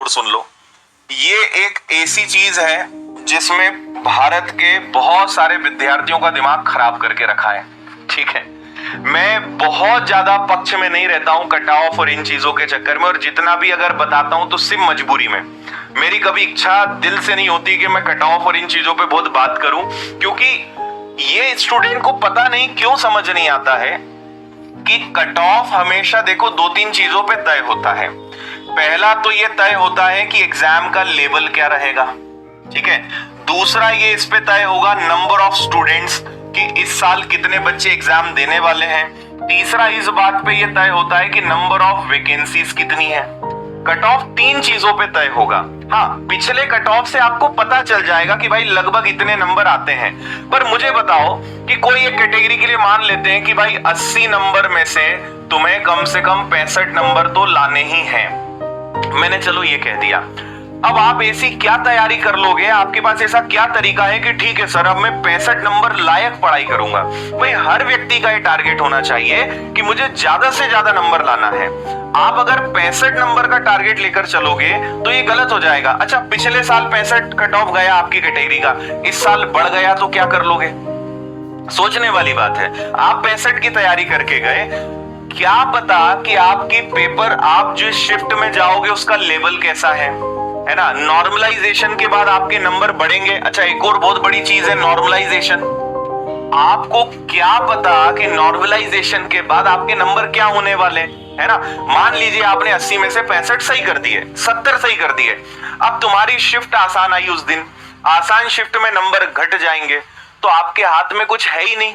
सुन लो। ये एक ऐसी चीज है जिसमें भारत के बहुत सारे विद्यार्थियों का दिमाग खराब करके रखा है। ठीक है, मैं बहुत ज्यादा पक्ष में नहीं रहता हूं कट ऑफ और इन चीजों के चक्कर में, और जितना भी अगर बताता हूं तो सिर्फ मजबूरी में। मेरी कभी इच्छा दिल से नहीं होती कि मैं कट ऑफ और इन चीजों पे बहुत बात करूं, क्योंकि ये स्टूडेंट को पता नहीं क्यों समझ नहीं आता है कि कट ऑफ हमेशा देखो 2-3 चीजों पे तय होता है। पहला तो ये तय होता है कि एग्जाम का लेवल क्या रहेगा, ठीक है। दूसरा ये इस पे तय होगा नंबर ऑफ स्टूडेंट्स कि इस साल कितने बच्चे एग्जाम देने वाले हैं। तीसरा इस बात पे ये तय होता है कि नंबर ऑफ वैकेंसीज कितनी है। कट ऑफ 3 चीजों पे तय होगा। हाँ, पिछले कट ऑफ से आपको पता चल जाएगा कि भाई लगभग इतने नंबर आते हैं। पर मुझे बताओ कि कोई एक कैटेगरी के लिए मान लेते हैं कि भाई 80 नंबर में से तुम्हें कम से कम 65 नंबर तो लाने ही हैं। मैंने चलो ये कह दिया, अब आप ऐसी क्या तैयारी कर लोगे, आपके पास ऐसा क्या तरीका है कि ठीक है सर अब मैं 65 नंबर लायक पढ़ाई करूंगा। भाई हर व्यक्ति का ये टारगेट होना चाहिए कि मुझे ज्यादा से ज्यादा नंबर लाना है। आप अगर 65 नंबर का टारगेट लेकर चलोगे तो ये गलत हो जाएगा। अच्छा, पिछले साल 65 कट ऑफ गया आपकी कैटेगरी का, इस साल बढ़ गया तो क्या कर लोगे? सोचने वाली बात है। आप 65 की तैयारी करके गए, क्या पता कि आपकी पेपर आप जिस शिफ्ट में जाओगे उसका लेवल कैसा है ना। नॉर्मलाइजेशन के बाद आपके नंबर बढ़ेंगे। अच्छा, एक और बहुत बड़ी चीज है नॉर्मलाइजेशन। आपको क्या पता कि नॉर्मलाइजेशन के बाद आपके नंबर क्या होने वाले, है ना। मान लीजिए आपने 80 में से 65 सही कर दिए, 70 सही कर दिए। अब तुम्हारी शिफ्ट आसान आई उस दिन, आसान शिफ्ट में नंबर घट जाएंगे तो आपके हाथ में कुछ है ही नहीं।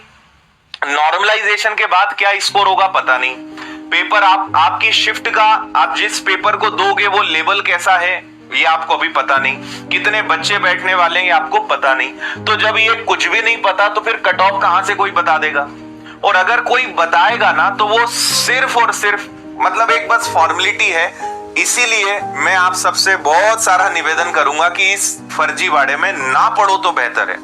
नॉर्मलाइजेशन के बाद क्या स्कोर होगा पता नहीं। पेपर आपकी शिफ्ट का आप जिस पेपर को दोगे वो लेवल कैसा है ये आपको अभी पता नहीं। कितने बच्चे बैठने वाले हैं आपको पता नहीं। तो जब ये कुछ भी नहीं पता तो फिर कट ऑफ कहां से कोई बता देगा? और अगर कोई बताएगा ना तो वो सिर्फ और सिर्फ मतलब एक बस फॉर्मेलिटी है। इसीलिए मैं आप सबसे बहुत सारा निवेदन करूंगा कि इस फर्जीवाड़े में ना पढ़ो तो बेहतर है।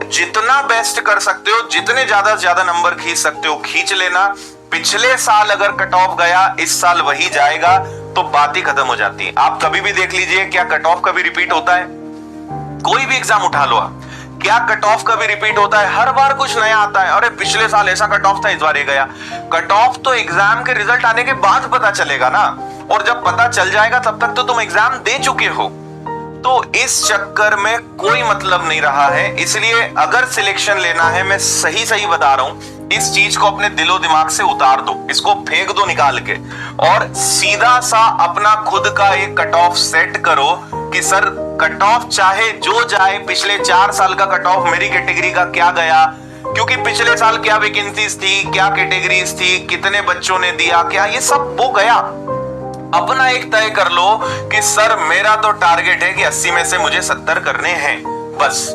जितना बेस्ट कर सकते हो, जितने ज्यादा से ज्यादा नंबर खींच सकते हो खींच लेना। पिछले साल अगर कट ऑफ गया इस साल वही जाएगा तो बात ही खत्म हो जाती है। आप कभी भी देख लीजिए क्या कट ऑफ कभी रिपीट होता है? कोई भी एग्जाम उठा लो आप, क्या कट ऑफ कभी रिपीट होता है? हर बार कुछ नया आता है। अरे पिछले साल ऐसा कट ऑफ था, इस बार ये गया। कट ऑफ तो एग्जाम के रिजल्ट आने के बाद पता चलेगा ना, और जब पता चल जाएगा तब तक तो तुम एग्जाम दे चुके हो। तो इस चक्कर में कोई मतलब नहीं रहा है। इसलिए अगर सिलेक्शन लेना है, मैं सही सही बता रहा हूं, इस चीज को अपने दिलो दिमाग से उतार दो, इसको फेंक दो निकाल के, और सीधा सा अपना खुद का एक कट ऑफ सेट करो कि सर कट ऑफ चाहे जो जाए, पिछले 4 साल का कट ऑफ मेरी कैटेगरी का क्या गया, क्योंकि पिछले साल क्या वैकेंसीज थी, क्या कैटेगरीज थी, कितने बच्चों ने दिया, क्या ये सब वो गया। अपना एक तय कर लो कि सर मेरा तो टारगेट है कि 80 में से मुझे 70 करने हैं, बस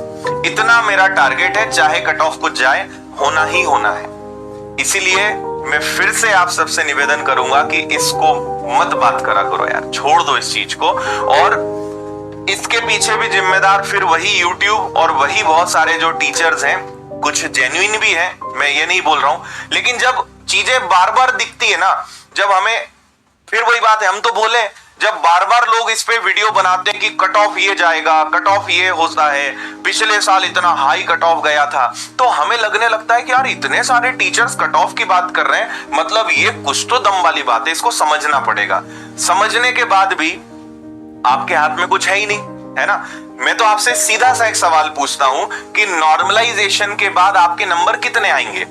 इतना मेरा टारगेट है, चाहे कट ऑफ कुछ जाए होना ही होना है। इसीलिए मैं फिर से आप सबसे निवेदन करूंगा कि इसको मत बात करा करो यार, छोड़ दो इस चीज को। और इसके पीछे भी जिम्मेदार फिर वही यूट्यूब और वही बहुत सारे जो टीचर्स हैं, कुछ जेन्युइन भी हैं, मैं ये नहीं बोल रहा हूं, लेकिन जब चीजें बार बार दिखती है ना, जब हमें फिर वही बात है, हम तो बोले जब बार बार लोग इस पे वीडियो बनाते हैं कि कट ऑफ ये जाएगा, कट ऑफ ये होता है, पिछले साल इतना हाई कट ऑफ गया था, तो हमें लगने लगता है कि यार इतने सारे टीचर्स कट ऑफ की बात कर रहे हैं, मतलब ये कुछ तो दम वाली बात है, इसको समझना पड़ेगा। समझने के बाद भी आपके हाथ में कुछ है ही नहीं, है ना। मैं तो आपसे सीधा सा एक सवाल पूछता हूं कि नॉर्मलाइजेशन के बाद आपके नंबर कितने आएंगे?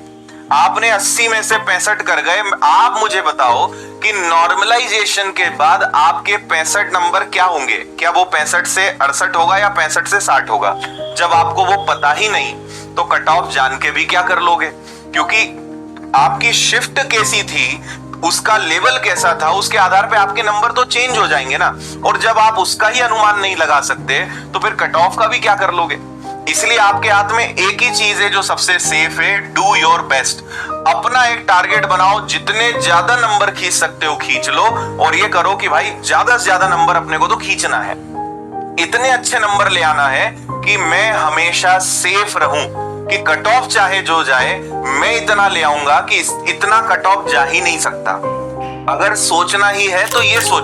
आपने 80 में से 65 कर गए, आप मुझे बताओ कि नॉर्मलाइजेशन के बाद आपके 65 नंबर क्या होंगे? क्या वो 65 से 68 होगा या 65 से 60 होगा? जब आपको वो पता ही नहीं तो कट ऑफ जान के भी क्या कर लोगे? क्योंकि आपकी शिफ्ट कैसी थी, उसका लेवल कैसा था, उसके आधार पे आपके नंबर तो चेंज हो जाएंगे ना। और जब आप उसका ही अनुमान नहीं लगा सकते तो फिर कट ऑफ का भी क्या कर लोगे? इसलिए आपके हाथ में एक ही चीज है जो सबसे सेफ है, डू योर बेस्ट। अपना एक टारगेट बनाओ, जितने ज्यादा नंबर खींच सकते हो खींच लो, और ये करो कि भाई ज्यादा से ज्यादा नंबर अपने को तो खींचना है, इतने अच्छे नंबर ले आना है कि मैं हमेशा सेफ रहूं, कि कट ऑफ चाहे जो जाए मैं इतना ले आऊंगा कि इतना कट ऑफ जा ही नहीं सकता। अगर सोचना ही है तो ये सोच